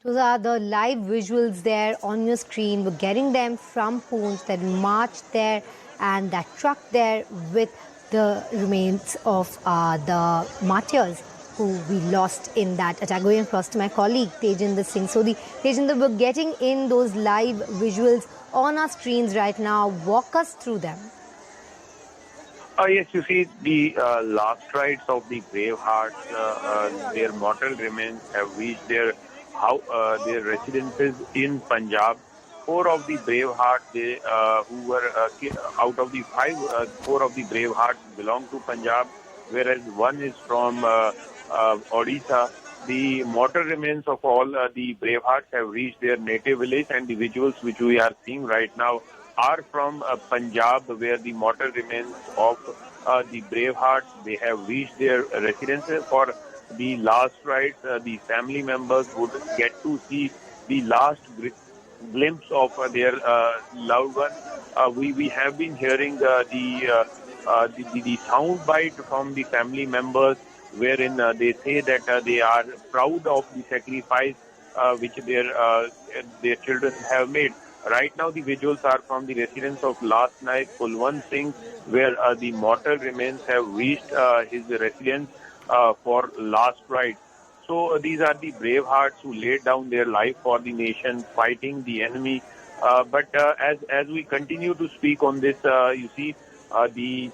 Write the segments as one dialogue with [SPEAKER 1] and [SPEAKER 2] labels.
[SPEAKER 1] Those are the live visuals there on your screen. We're getting them from Poonch that marched there and that truck there with the remains of the martyrs who we lost in that attack. Going across to my colleague Tejinder Singh. So Tejinder, we're getting in those live visuals on our screens right now. Walk us through them.
[SPEAKER 2] Yes, you see the last rites of the brave hearts, their mortal remains have reached their residences in Punjab. Four of the brave hearts, who were out of the five, four of the brave hearts belong to Punjab, whereas one is from Odisha. The mortal remains of all the brave hearts have reached their native village, and the visuals which we are seeing right now are from Punjab, where the mortal remains of the brave hearts, they have reached their residences for the last rites. The family members would get to see the last glimpse of their loved one. We have been hearing the sound bite from the family members, wherein they say that they are proud of the sacrifice which their children have made. Right now, the visuals are from the residence of last night, Kulwant Singh, where the mortal remains have reached his residence for last rite. So these are the brave hearts who laid down their life for the nation, fighting the enemy. But as we continue to speak on this, you see the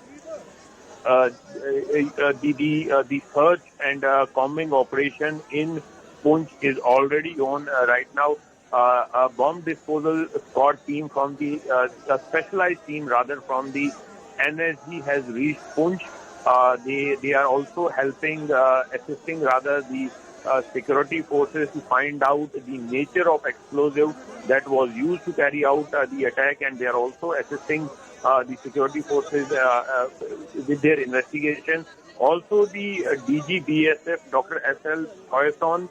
[SPEAKER 2] search and combing operation in Poonch is already on right now. A bomb disposal squad team from a specialized team rather from the NSG has reached Poonch. They are also helping, assisting rather the security forces to find out the nature of explosive that was used to carry out the attack, and they are also assisting the security forces with their investigation. Also, the DG BSF, Dr. S.L. Hoyson,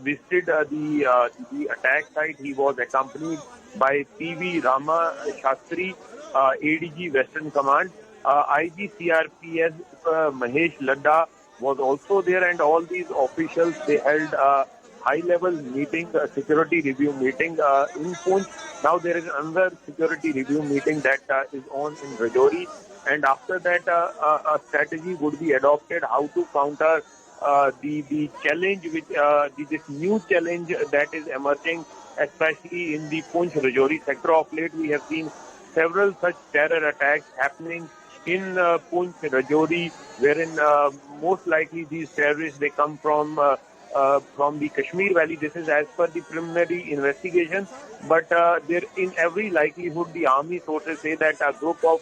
[SPEAKER 2] visited the attack site. He was accompanied by P.V. Rama Shastri, ADG Western Command. IG CRPS Mahesh Ladda was also there, and all these officials, they held a high-level meeting, a security review meeting in Poonch. Now there is another security review meeting that is on in Rajouri, and after that a strategy would be adopted how to counter the challenge, this new challenge that is emerging, especially in the Poonch Rajouri sector. Of late, we have seen several such terror attacks happening in Poonch Rajouri, wherein most likely these terrorists, they come from the Kashmir Valley. This is as per the preliminary investigation, but there in every likelihood the army sources say that a group of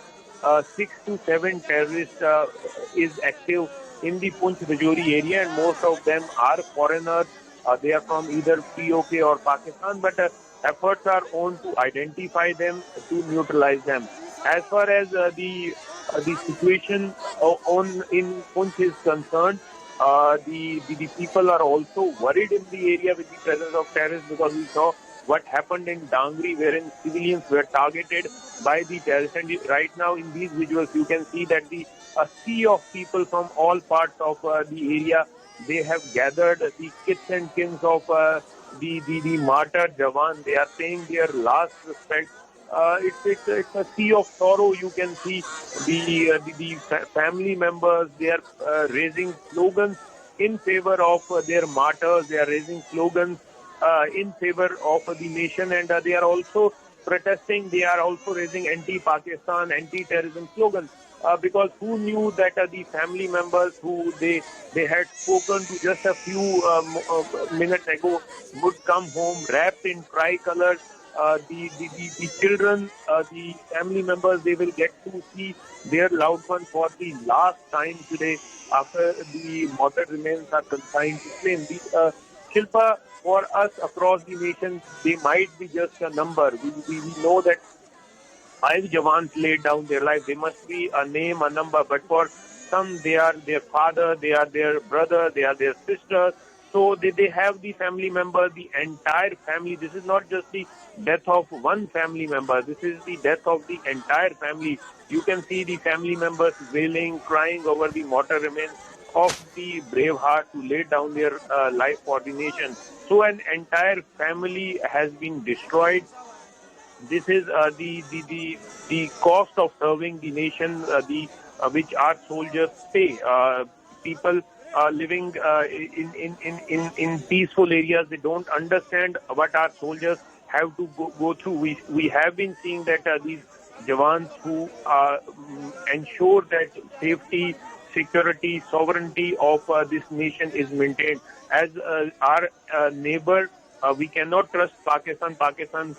[SPEAKER 2] 6 to 7 terrorists is active in the Poonch Rajouri area, and most of them are foreigners. They are from either POK or Pakistan, but efforts are on to identify them, to neutralize them. As far as the situation in Poonch is concerned, the people are also worried in the area with the presence of terrorists, because we saw what happened in Dangri, wherein civilians were targeted by the terrorists. And right now in these visuals, you can see that a sea of people from all parts of the area, they have gathered, the kith and kins of the martyr Jawans. They are paying their last respect. It's a sea of sorrow. You can see the family members. They are raising slogans in favor of their martyrs. They are raising slogans in favor of the nation, and they are also protesting. They are also raising anti-Pakistan, anti-terrorism slogans. Because who knew that the family members who they had spoken to just a few minutes ago would come home wrapped in tricolors. The children, the family members, they will get to see their loved one for the last time today after the mortal remains are consigned to flame. Shilpa, for us across the nation, they might be just a number. We know that 5 Jawans laid down their life. They must be a name, a number. But for some, they are their father, they are their brother, they are their sister. So they have the family member, the entire family. This is not just the death of one family member. This is the death of the entire family. You can see the family members wailing, crying over the mortal remains of the brave hearts who laid down their life for the nation. So an entire family has been destroyed. This is the cost of serving the nation, the which our soldiers pay. People living in peaceful areas, they don't understand what our soldiers have to go through. We have been seeing that these Jawans who ensure that safety, security, sovereignty of this nation is maintained. As our neighbor, we cannot trust Pakistan. Pakistan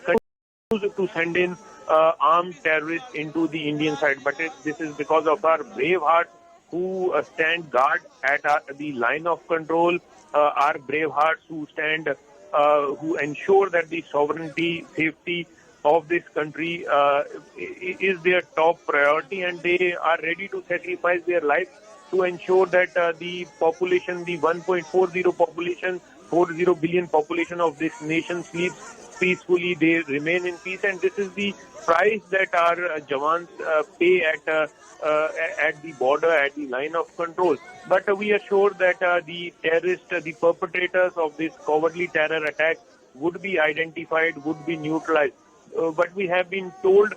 [SPEAKER 2] to send in armed terrorists into the Indian side, but this is because of our brave hearts who stand guard at the line of control, our brave hearts who stand, who ensure that the sovereignty, safety of this country is their top priority, and they are ready to sacrifice their life to ensure that the population, the 1.40 population, 40 billion population of this nation sleeps peacefully, they remain in peace, and this is the price that our Jawans pay at the border, at the line of control. But we are sure that the terrorists, the perpetrators of this cowardly terror attack would be identified, would be neutralized. But we have been told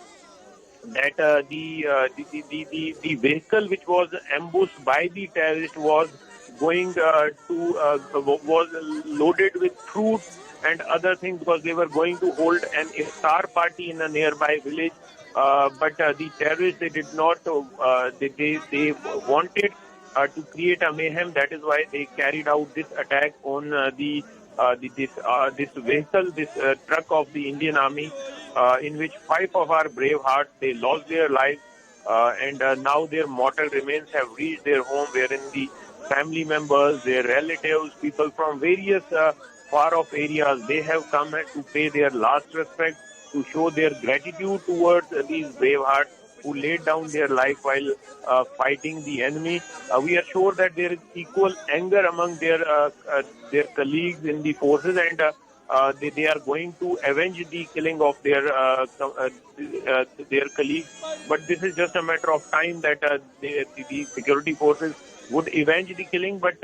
[SPEAKER 2] that the vehicle which was ambushed by the terrorist was going was loaded with fruits and other things, because they were going to hold an iftar party in a nearby village. But the terrorists, they did not, they wanted to create a mayhem. That is why they carried out this attack on this vehicle, this truck of the Indian Army, in which 5 of our brave hearts, they lost their lives, and now their mortal remains have reached their home, wherein the family members, their relatives, people from various far-off areas, they have come to pay their last respect, to show their gratitude towards these brave hearts who laid down their life while fighting the enemy. We are sure that there is equal anger among their colleagues in the forces, and they are going to avenge the killing of their colleagues. But this is just a matter of time that the security forces would avenge the killing. But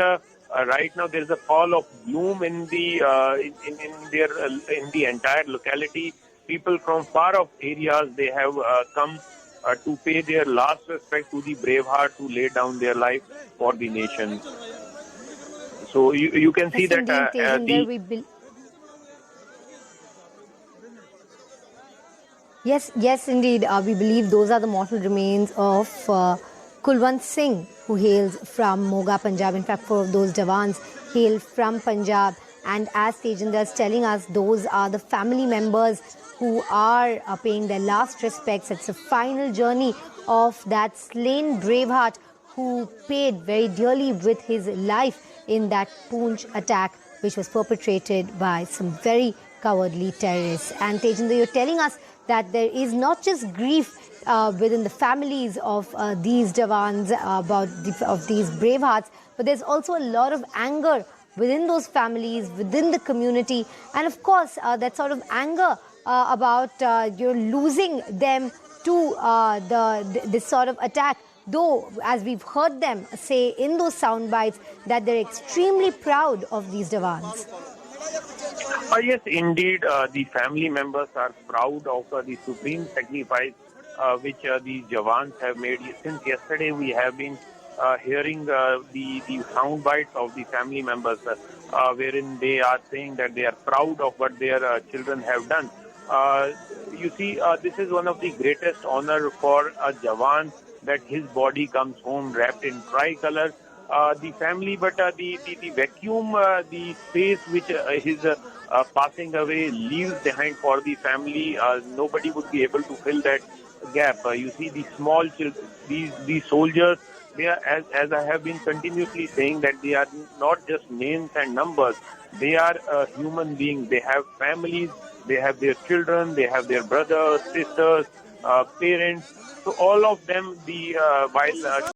[SPEAKER 2] right now there is a fall of gloom in the in the entire locality. People from far off areas, they have come to pay their last respect to the brave hearts who laid down their life for the nation. So you can see
[SPEAKER 1] Yes,
[SPEAKER 2] that
[SPEAKER 1] indeed, Yes, indeed. We believe those are the mortal remains of Kulwant Singh, who hails from Moga, Punjab. In fact, 4 of those Jawans hail from Punjab. And as Tejinder is telling us, those are the family members who are paying their last respects. It's a final journey of that slain braveheart who paid very dearly with his life in that Poonch attack, which was perpetrated by some very cowardly terrorists. And Tejinder, you're telling us that there is not just grief within the families of these Jawans, of these bravehearts, but there's also a lot of anger within those families, within the community, and of course that sort of anger about you're losing them to this sort of attack. Though, as we've heard them say in those sound bites, that they're extremely proud of these Jawans.
[SPEAKER 2] Yes, indeed, the family members are proud of the supreme sacrifice which these Jawans have made. Since yesterday, we have been hearing the sound bites of the family members, wherein they are saying that they are proud of what their children have done. You see, this is one of the greatest honor for a Jawan, that his body comes home wrapped in tricolor. The family, but the vacuum, the space which his passing away leaves behind for the family, nobody would be able to fill that gap. You see, the small children, these soldiers, they are, as I have been continuously saying, that they are not just names and numbers. They are human beings. They have families. They have their children. They have their brothers, sisters, parents. So all of them, while